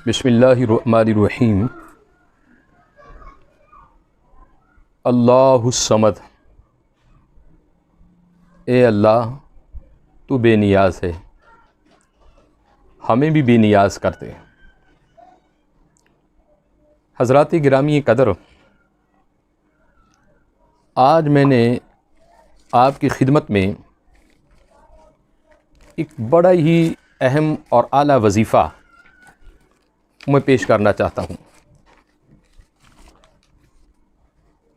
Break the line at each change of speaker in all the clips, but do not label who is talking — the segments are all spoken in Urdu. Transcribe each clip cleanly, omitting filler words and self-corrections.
بسم اللہ الرحمن الرحیم۔ اللہ الصمد، اے اللہ تو بے نیاز ہے، ہمیں بھی بے نیاز کرتے۔ حضرات گرامی قدر، آج میں نے آپ کی خدمت میں ایک بڑا ہی اہم اور اعلیٰ وظیفہ میں پیش کرنا چاہتا ہوں،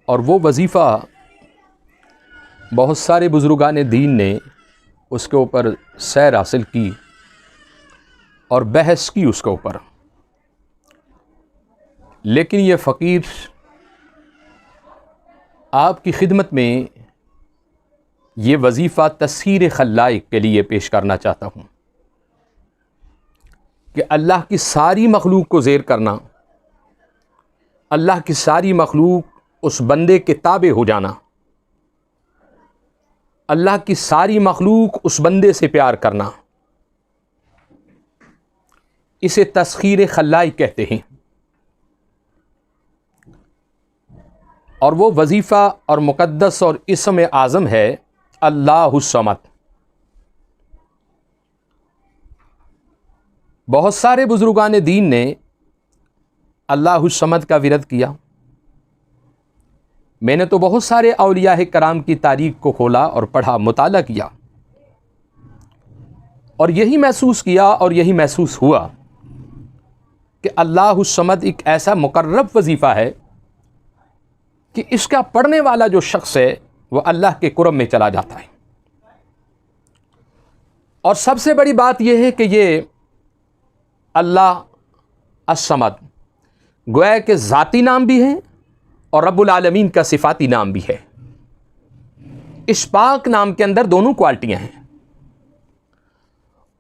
اور وہ وظیفہ بہت سارے بزرگان دین نے اس کے اوپر سیر حاصل کی اور بحث کی اس کے اوپر، لیکن یہ فقیر آپ کی خدمت میں یہ وظیفہ تسخیر خلائق کے لیے پیش کرنا چاہتا ہوں کہ اللہ کی ساری مخلوق کو زیر کرنا، اللہ کی ساری مخلوق اس بندے کے تابع ہو جانا، اللہ کی ساری مخلوق اس بندے سے پیار کرنا، اسے تسخیر خلائق کہتے ہیں۔ اور وہ وظیفہ اور مقدس اور اسم اعظم ہے اللہ الصمد۔ بہت سارے بزرگان دین نے اللہ الصمد کا ورد کیا۔ میں نے تو بہت سارے اولیاء کرام کی تاریخ کو کھولا اور پڑھا، مطالعہ کیا، اور یہی محسوس کیا اور یہی محسوس ہوا کہ اللہ الصمد ایک ایسا مقرب وظیفہ ہے کہ اس کا پڑھنے والا جو شخص ہے وہ اللہ کے قرب میں چلا جاتا ہے۔ اور سب سے بڑی بات یہ ہے کہ یہ اللہ الصمد گویا کہ ذاتی نام بھی ہے اور رب العالمین کا صفاتی نام بھی ہے۔ اس پاک نام کے اندر دونوں کوالٹیاں ہیں۔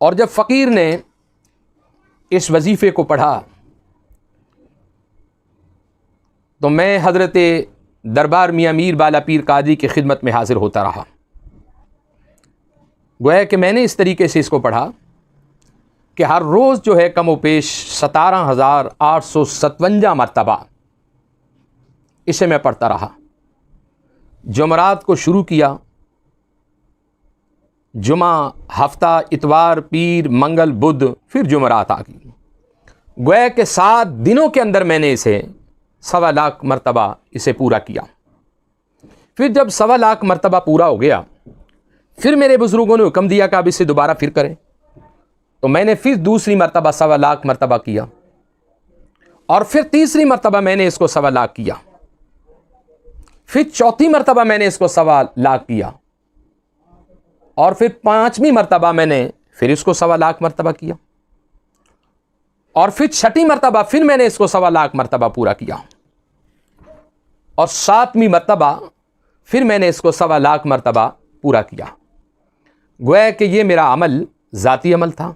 اور جب فقیر نے اس وظیفے کو پڑھا تو میں حضرت دربار میاں میر بالا پیر قادری کی خدمت میں حاضر ہوتا رہا۔ گویا کہ میں نے اس طریقے سے اس کو پڑھا کہ ہر روز جو ہے کم و بیش 17,857 مرتبہ اسے میں پڑھتا رہا۔ جمعرات کو شروع کیا، جمعہ، ہفتہ، اتوار، پیر، منگل، بدھ، پھر جمعرات آ گئی۔ گویا کہ 7 دنوں کے اندر میں نے اسے 1.25 لاکھ مرتبہ اسے پورا کیا۔ پھر جب 1.25 لاکھ مرتبہ پورا ہو گیا، پھر میرے بزرگوں نے حکم دیا کہ اب اسے دوبارہ پھر کریں، تو میں نے پھر دوسری مرتبہ 1.25 لاکھ مرتبہ کیا، اور پھر تیسری مرتبہ میں نے اس کو 1.25 لاکھ کیا، پھر چوتھی مرتبہ میں نے اس کو 1.25 لاکھ کیا، اور پھر 5ویں مرتبہ میں نے پھر اس کو 1.25 لاکھ مرتبہ کیا، اور پھر 6ٹھی مرتبہ پھر میں نے اس کو 1.25 لاکھ مرتبہ پورا کیا، اور 7ویں مرتبہ پھر میں نے اس کو 1.25 لاکھ مرتبہ پورا کیا۔ گویا کہ یہ میرا عمل ذاتی عمل تھا،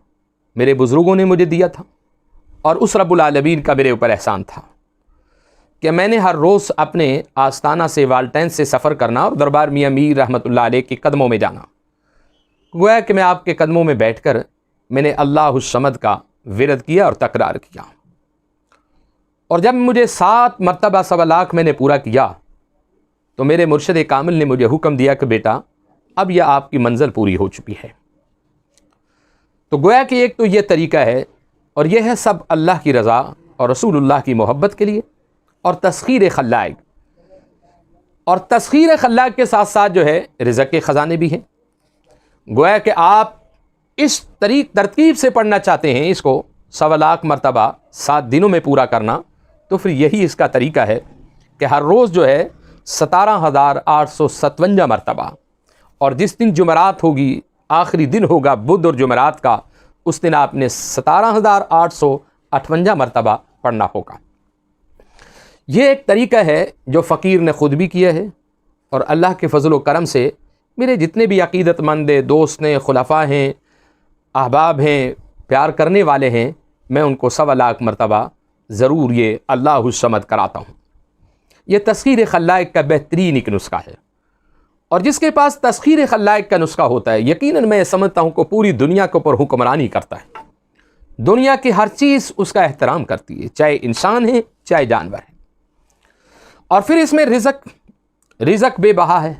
میرے بزرگوں نے مجھے دیا تھا، اور اس رب العالمین کا میرے اوپر احسان تھا کہ میں نے ہر روز اپنے آستانہ سے والٹین سے سفر کرنا اور دربار میاں میر رحمۃ اللہ علیہ کے قدموں میں جانا۔ گویا کہ میں آپ کے قدموں میں بیٹھ کر میں نے اللہ الصمد کا ورد کیا اور تکرار کیا، اور جب مجھے 7 مرتبہ 1.25 لاکھ میں نے پورا کیا تو میرے مرشد کامل نے مجھے حکم دیا کہ بیٹا اب یہ آپ کی منزل پوری ہو چکی ہے۔ تو گویا کہ ایک تو یہ طریقہ ہے، اور یہ ہے سب اللہ کی رضا اور رسول اللہ کی محبت کے لیے، اور تسخیر خلائق۔ اور تسخیر خلائق کے ساتھ ساتھ جو ہے رزق کے خزانے بھی ہیں۔ گویا کہ آپ اس ترتیب سے پڑھنا چاہتے ہیں اس کو 1.25 لاکھ مرتبہ 7 دنوں میں پورا کرنا، تو پھر یہی اس کا طریقہ ہے کہ ہر روز جو ہے 17,857 مرتبہ، اور جس دن جمعرات ہوگی، آخری دن ہوگا بدھ اور جمعرات کا، اس دن آپ نے 17,858 مرتبہ پڑھنا ہوگا۔ یہ ایک طریقہ ہے جو فقیر نے خود بھی کیا ہے، اور اللہ کے فضل و کرم سے میرے جتنے بھی عقیدت مند دوست ہیں، خلفاء ہیں، احباب ہیں، پیار کرنے والے ہیں، میں ان کو 1.25 لاکھ مرتبہ ضرور یہ اللہ الصمد کراتا ہوں۔ یہ تسخیر خلائق کا بہترین ایک نسخہ ہے، اور جس کے پاس تسخیر خلائق کا نسخہ ہوتا ہے، یقیناً میں سمجھتا ہوں کہ پوری دنیا کے اوپر حکمرانی کرتا ہے، دنیا کی ہر چیز اس کا احترام کرتی ہے، چاہے انسان ہے چاہے جانور ہے۔ اور پھر اس میں رزق بے بہا ہے،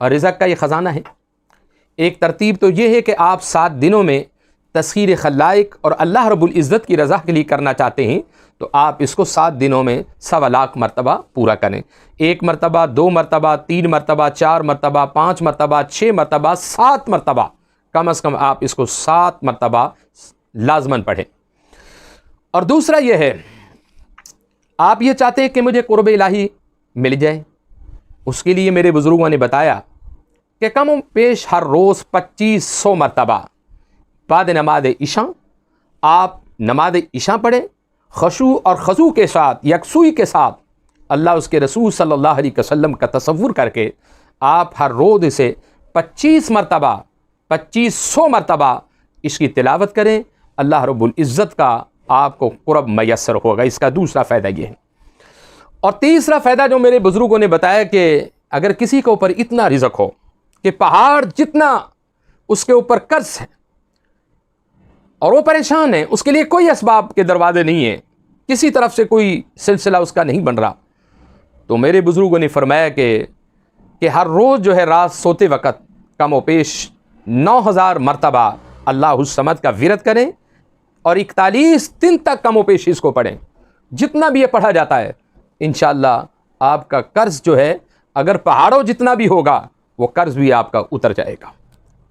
اور رزق کا یہ خزانہ ہے۔ ایک ترتیب تو یہ ہے کہ آپ 7 دنوں میں تسخیر خلائق اور اللہ رب العزت کی رضا کے لیے کرنا چاہتے ہیں تو آپ اس کو 7 دنوں میں 1.25 لاکھ مرتبہ پورا کریں، 1 مرتبہ، 2 مرتبہ، 3 مرتبہ، 4 مرتبہ، 5 مرتبہ، 6 مرتبہ، 7 مرتبہ، کم از کم آپ اس کو 7 مرتبہ لازماً پڑھیں۔ اور دوسرا یہ ہے، آپ یہ چاہتے ہیں کہ مجھے قرب الہی مل جائے، اس کے لیے میرے بزرگوں نے بتایا کہ کم و بیش ہر روز 2500 مرتبہ بعد نماز عشاء آپ نماز عشاء پڑھیں، خشوع اور خضوع کے ساتھ، یکسوئی کے ساتھ اللہ اس کے رسول صلی اللہ علیہ وسلم کا تصور کر کے آپ ہر روز اسے 25 مرتبہ 2500 مرتبہ اس کی تلاوت کریں، اللہ رب العزت کا آپ کو قرب میسر ہوگا۔ اس کا دوسرا فائدہ یہ ہے۔ اور تیسرا فائدہ جو میرے بزرگوں نے بتایا کہ اگر کسی کے اوپر اتنا رزق ہو کہ پہاڑ جتنا اس کے اوپر قرض ہے اور وہ پریشان ہے، اس کے لیے کوئی اسباب کے دروازے نہیں ہیں، کسی طرف سے کوئی سلسلہ اس کا نہیں بن رہا، تو میرے بزرگوں نے فرمایا کہ ہر روز جو ہے رات سوتے وقت کم و بیش 9000 مرتبہ اللہ الصمد کا ورد کریں اور 41 دن تک کم و بیش اس کو پڑھیں۔ جتنا بھی یہ پڑھا جاتا ہے انشاءاللہ آپ کا قرض جو ہے اگر پہاڑوں جتنا بھی ہوگا وہ قرض بھی آپ کا اتر جائے گا۔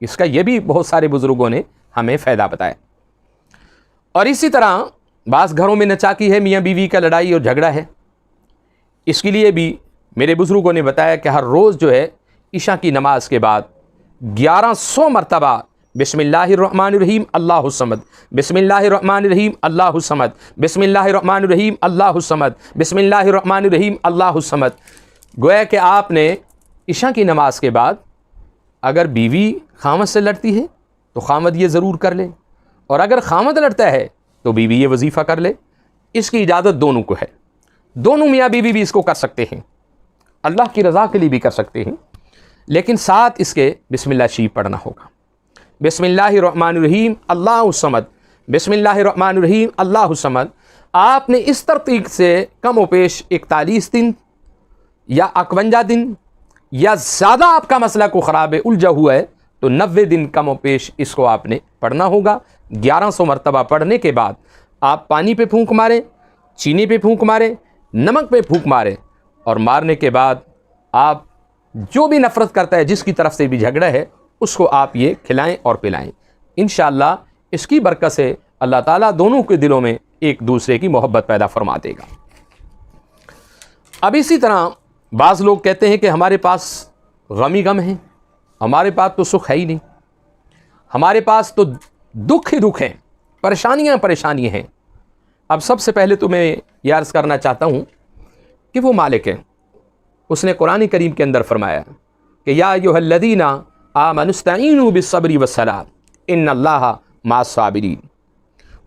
اس کا یہ بھی بہت سارے بزرگوں نے ہمیں فائدہ بتایا۔ اور اسی طرح بعض گھروں میں نچاکی ہے، میاں بیوی کا لڑائی اور جھگڑا ہے، اس کے لیے بھی میرے بزرگوں نے بتایا کہ ہر روز جو ہے عشاء کی نماز کے بعد 1100 مرتبہ بسم اللہ الرحمن الرحیم اللہ الصمد، بسم اللہ الرحمن الرحیم اللہ الصمد، بسم اللہ الرحمن الرحیم اللہ الصمد، بسم اللہ الرحمن الرحیم اللہ الصمد۔ گویا کہ آپ نے عشاء کی نماز کے بعد اگر بیوی خامد سے لڑتی ہے تو خامد یہ ضرور کر لے، اور اگر خامد لڑتا ہے تو بیوی یہ وظیفہ کر لے۔ اس کی اجازت دونوں کو ہے، دونوں میاں بیوی بھی اس کو کر سکتے ہیں، اللہ کی رضا کے لیے بھی کر سکتے ہیں، لیکن ساتھ اس کے بسم اللہ شریف پڑھنا ہوگا۔ بسم اللہ الرحمن الرحیم اللہ الصمد، بسم اللہ الرحمن الرحیم اللہ الصمد۔ آپ نے اس ترتیب سے کم و بیش 41 دن یا 51 دن یا زیادہ آپ کا مسئلہ کو خراب ہے، الجھا ہوا ہے، تو 90 دن کم و بیش اس کو آپ نے پڑھنا ہوگا۔ 1100 مرتبہ پڑھنے کے بعد آپ پانی پہ پھونک ماریں، چینی پہ پھونک ماریں، نمک پہ پھونک ماریں، اور مارنے کے بعد آپ جو بھی نفرت کرتا ہے، جس کی طرف سے بھی جھگڑا ہے، اس کو آپ یہ کھلائیں اور پلائیں۔ انشاءاللہ اس کی برکت سے اللہ تعالیٰ دونوں کے دلوں میں ایک دوسرے کی محبت پیدا فرما دے گا۔ اب اسی طرح بعض لوگ کہتے ہیں کہ ہمارے پاس غم ہی غم ہیں، ہمارے پاس تو سکھ ہے ہی نہیں، ہمارے پاس تو دکھ ہی دکھ ہیں، پریشانیاں ہیں۔ اب سب سے پہلے تو میں یہ عرض کرنا چاہتا ہوں کہ وہ مالک ہے، اس نے قرآن کریم کے اندر فرمایا کہ یا ایھا الذین آمنوا استعینوا بالصبر والصلاۃ ان اللہ مع الصابرین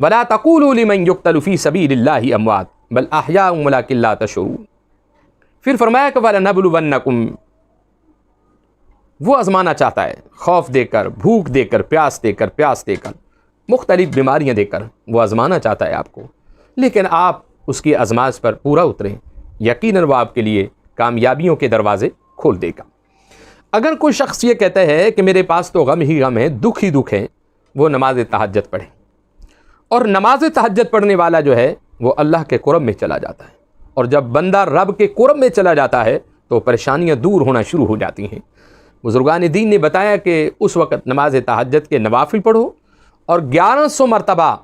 ولا تقولوا لمن یقتل فی سبیل اللہ اموات بل احیاء ولکن لا تشعرون۔ پھر فرمایا کہ وَلَنَبْلُوَنَّکُمْ، وہ آزمانا چاہتا ہے، خوف دے کر، بھوک دے کر، پیاس دے کر، مختلف بیماریاں دے کر وہ آزمانا چاہتا ہے آپ کو، لیکن آپ اس کی آزمائش پر پورا اتریں، یقیناً وہ آپ کے لیے کامیابیوں کے دروازے کھول دے گا۔ اگر کوئی شخص یہ کہتا ہے کہ میرے پاس تو غم ہی غم ہے، دکھ ہی دکھ ہے، وہ نماز تہجد پڑھے، اور نماز تہجد پڑھنے والا جو ہے وہ اللہ کے قرب میں چلا جاتا ہے، اور جب بندہ رب کے قرب میں چلا جاتا ہے تو پریشانیاں دور ہونا شروع ہو جاتی ہیں۔ بزرگان دین نے بتایا کہ اس وقت نماز تہجد کے نوافل پڑھو، اور 1100 مرتبہ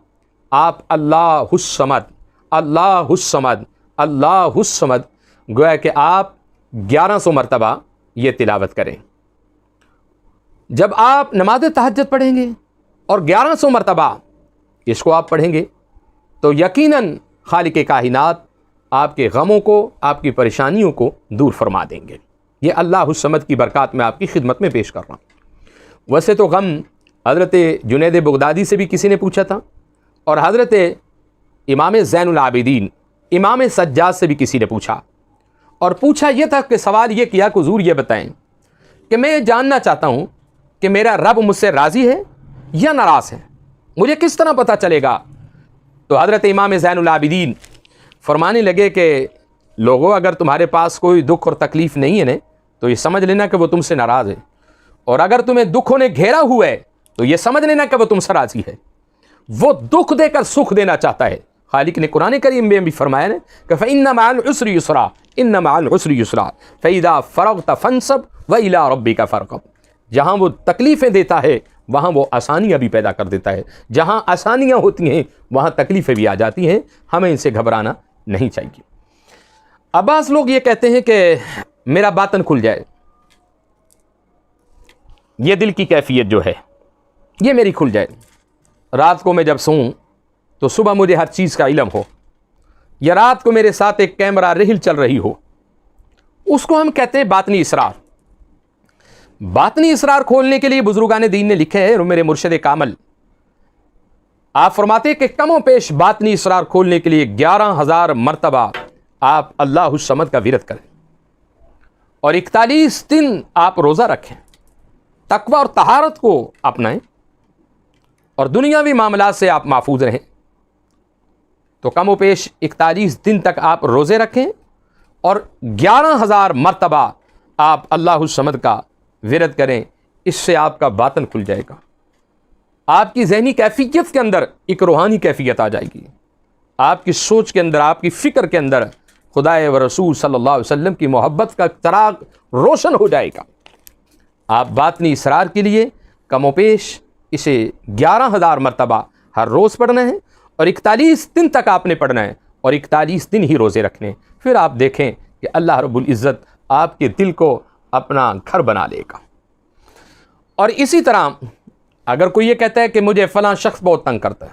آپ اللہ الصمد، اللہ الصمد، اللہ الصمد، گویا کہ آپ 1100 مرتبہ یہ تلاوت کریں۔ جب آپ نماز تہجد پڑھیں گے اور 1100 مرتبہ اس کو آپ پڑھیں گے تو یقیناً خالق کائنات آپ کے غموں کو، آپ کی پریشانیوں کو دور فرما دیں گے۔ یہ اللہ الصمد کی برکات میں آپ کی خدمت میں پیش کر رہا ہوں۔ ویسے تو غم حضرت جنید بغدادی سے بھی کسی نے پوچھا تھا، اور حضرت امام زین العابدین امام سجاد سے بھی کسی نے پوچھا، اور پوچھا یہ تھا کہ سوال یہ کیا کہ حضور یہ بتائیں کہ میں جاننا چاہتا ہوں کہ میرا رب مجھ سے راضی ہے یا ناراض ہے، مجھے کس طرح پتہ چلے گا تو حضرت امام زین العابدین فرمانے لگے کہ لوگوں اگر تمہارے پاس کوئی دکھ اور تکلیف نہیں ہے نا تو یہ سمجھ لینا کہ وہ تم سے ناراض ہے، اور اگر تمہیں دکھوں نے گھیرا ہوا ہے تو یہ سمجھ لینا کہ وہ تم سے راضی ہے۔ وہ دکھ دے کر سکھ دینا چاہتا ہے۔ خالق نے قرآن کریم میں بھی فرمایا نا کہ فَإِنَّ مَعَ الْعُسْرِ يُسْرًا إِنَّ مَعَ الْعُسْرِ يُسْرًا فَإِذَا فَرَغْتَ فَانْصَبْ وَإِلَىٰ رَبِّكَ فَارْغَب۔ جہاں وہ تکلیفیں دیتا ہے وہاں وہ آسانیاں بھی پیدا کر دیتا ہے، جہاں آسانیاں ہوتی ہیں وہاں تکلیفیں بھی آ جاتی ہیں، ہمیں ان سے گھبرانا نہیں چاہیے۔ اب بعض لوگ یہ کہتے ہیں کہ میرا باطن کھل جائے، یہ دل کی کیفیت جو ہے یہ میری کھل جائے، رات کو میں جب سوؤں تو صبح مجھے ہر چیز کا علم ہو، یا رات کو میرے ساتھ ایک کیمرہ ریل چل رہی ہو، اس کو ہم کہتے ہیں باطنی اسرار۔ باطنی اسرار کھولنے کے لیے بزرگان دین نے لکھے ہے، اور میرے مرشد کامل آپ فرماتے کہ کم و پیش باطنی اسرار کھولنے کے لیے 11,000 مرتبہ آپ اللہ الصمد کا ورد کریں، اور 41 دن آپ روزہ رکھیں، تقوی اور طہارت کو اپنائیں، اور دنیاوی معاملات سے آپ محفوظ رہیں۔ تو کم و پیش 41 دن تک آپ روزے رکھیں اور 11,000 مرتبہ آپ اللہ الصمد کا ورد کریں، اس سے آپ کا باطن کھل جائے گا۔ آپ کی ذہنی کیفیت کے اندر ایک روحانی کیفیت آ جائے گی، آپ کی سوچ کے اندر، آپ کی فکر کے اندر خدا و رسول صلی اللہ علیہ وسلم کی محبت کا چراغ روشن ہو جائے گا۔ آپ باطنی اسرار کے لیے کم و پیش اسے 11,000 مرتبہ ہر روز پڑھنا ہے، اور 41 دن تک آپ نے پڑھنا ہے، اور 41 دن ہی روزے رکھنے۔ پھر آپ دیکھیں کہ اللہ رب العزت آپ کے دل کو اپنا گھر بنا لے گا۔ اور اسی طرح اگر کوئی یہ کہتا ہے کہ مجھے فلاں شخص بہت تنگ کرتا ہے،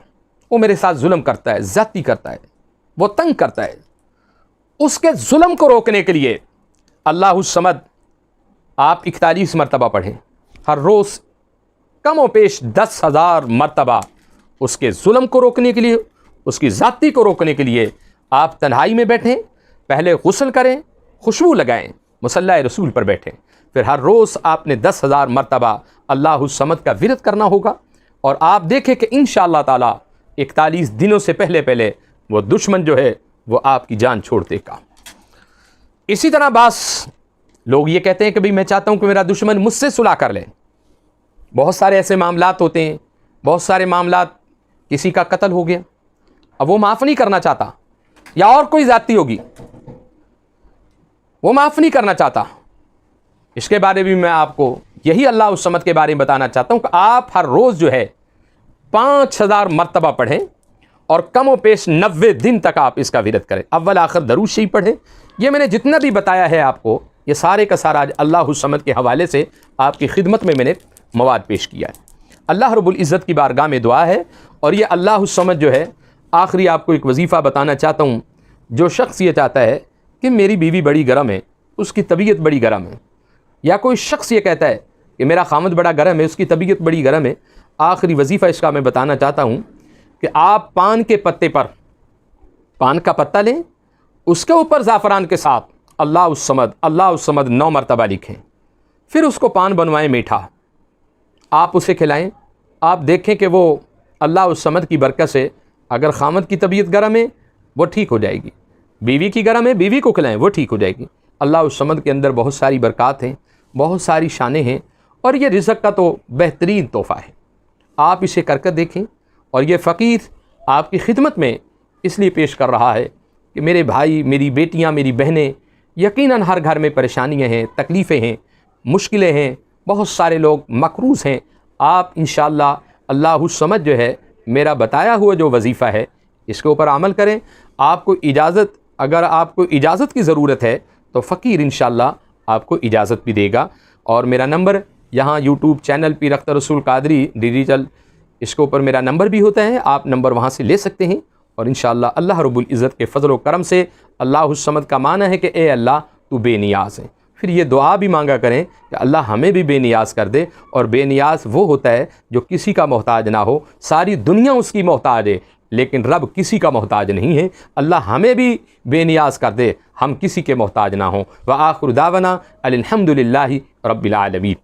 وہ میرے ساتھ ظلم کرتا ہے، زیادتی کرتا ہے، وہ تنگ کرتا ہے، اس کے ظلم کو روکنے کے لیے اللہ الصمد آپ 41 مرتبہ پڑھیں ہر روز، کم و پیش 10,000 مرتبہ اس کے ظلم کو روکنے کے لیے، اس کی ذاتی کو روکنے کے لیے آپ تنہائی میں بیٹھیں، پہلے غسل کریں، خوشبو لگائیں، مصلی رسول پر بیٹھیں، پھر ہر روز آپ نے 10,000 مرتبہ اللہ الصمد کا ورد کرنا ہوگا، اور آپ دیکھیں کہ انشاءاللہ تعالی 41 دنوں سے پہلے وہ دشمن جو ہے وہ آپ کی جان چھوڑ دے گا۔ اسی طرح بعض لوگ یہ کہتے ہیں کہ میں چاہتا ہوں کہ میرا دشمن مجھ سے صلح کر لے۔ بہت سارے ایسے معاملات ہوتے ہیں، بہت سارے معاملات، کسی کا قتل ہو گیا، اب وہ معاف نہیں کرنا چاہتا، یا اور کوئی زیادتی ہوگی وہ معاف نہیں کرنا چاہتا۔ اس کے بارے میں آپ کو یہی اللہ الصمد کے بارے میں بتانا چاہتا ہوں کہ آپ ہر روز جو ہے 5,000 مرتبہ پڑھیں، اور کم و پیش 90 دن تک آپ اس کا ورد کریں، اول آخر درود شریف پڑھیں۔ یہ میں نے جتنا بھی بتایا ہے آپ کو، یہ سارے کا سارا اللہ الصمد کے حوالے سے آپ کی خدمت میں نے مواد پیش کیا ہے۔ اللہ رب العزت کی بارگاہ میں دعا ہے، اور یہ اللہ الصمد جو ہے، آخری آپ کو ایک وظیفہ بتانا چاہتا ہوں۔ جو شخص یہ چاہتا ہے کہ میری بیوی بڑی گرم ہے، اس کی طبیعت بڑی گرم ہے، یا کوئی شخص یہ کہتا ہے کہ میرا خامد بڑا گرم ہے، اس کی طبیعت بڑی گرم ہے، آخری وظیفہ اس کا میں بتانا چاہتا ہوں کہ آپ پان کے پتے پر، پان کا پتہ لیں، اس کے اوپر زعفران کے ساتھ اللہ الصمد 9 مرتبہ لکھیں، پھر اس کو پان بنوائیں میٹھا، آپ اسے کھلائیں، آپ دیکھیں کہ وہ اللہ الصمد کی برکت سے، اگر خامد کی طبیعت گرم ہے وہ ٹھیک ہو جائے گی، بیوی کی گرم ہے بیوی کو کھلائیں وہ ٹھیک ہو جائے گی۔ اللہ الصمد کے اندر بہت ساری برکات ہیں، بہت ساری شانیں ہیں، اور یہ رزق کا تو بہترین تحفہ ہے۔ آپ اسے کر کے دیکھیں، اور یہ فقیر آپ کی خدمت میں اس لیے پیش کر رہا ہے کہ میرے بھائی، میری بیٹیاں، میری بہنیں، یقیناً ہر گھر میں پریشانیاں ہیں، تکلیفیں ہیں، مشکلیں ہیں، بہت سارے لوگ مقروض ہیں۔ آپ انشاءاللہ اللہ الصمد جو ہے، میرا بتایا ہوا جو وظیفہ ہے، اس کے اوپر عمل کریں۔ آپ کو اجازت، اگر آپ کو اجازت کی ضرورت ہے تو فقیر انشاءاللہ آپ کو اجازت بھی دے گا۔ اور میرا نمبر یہاں یوٹیوب چینل پیر اختر رسول قادری ڈیجیٹل، اس کے اوپر میرا نمبر بھی ہوتا ہے، آپ نمبر وہاں سے لے سکتے ہیں، اور انشاءاللہ اللہ رب العزت کے فضل و کرم سے اللہ الصمد کا معنی ہے کہ اے اللہ تو بے نیاز ہے۔ پھر یہ دعا بھی مانگا کریں کہ اللہ ہمیں بھی بے نیاز کر دے، اور بے نیاز وہ ہوتا ہے جو کسی کا محتاج نہ ہو، ساری دنیا اس کی محتاج ہے لیکن رب کسی کا محتاج نہیں ہے۔ اللہ ہمیں بھی بے نیاز کر دے، ہم کسی کے محتاج نہ ہوں۔ وآخر دعوانا الحمد للہ رب العالمین۔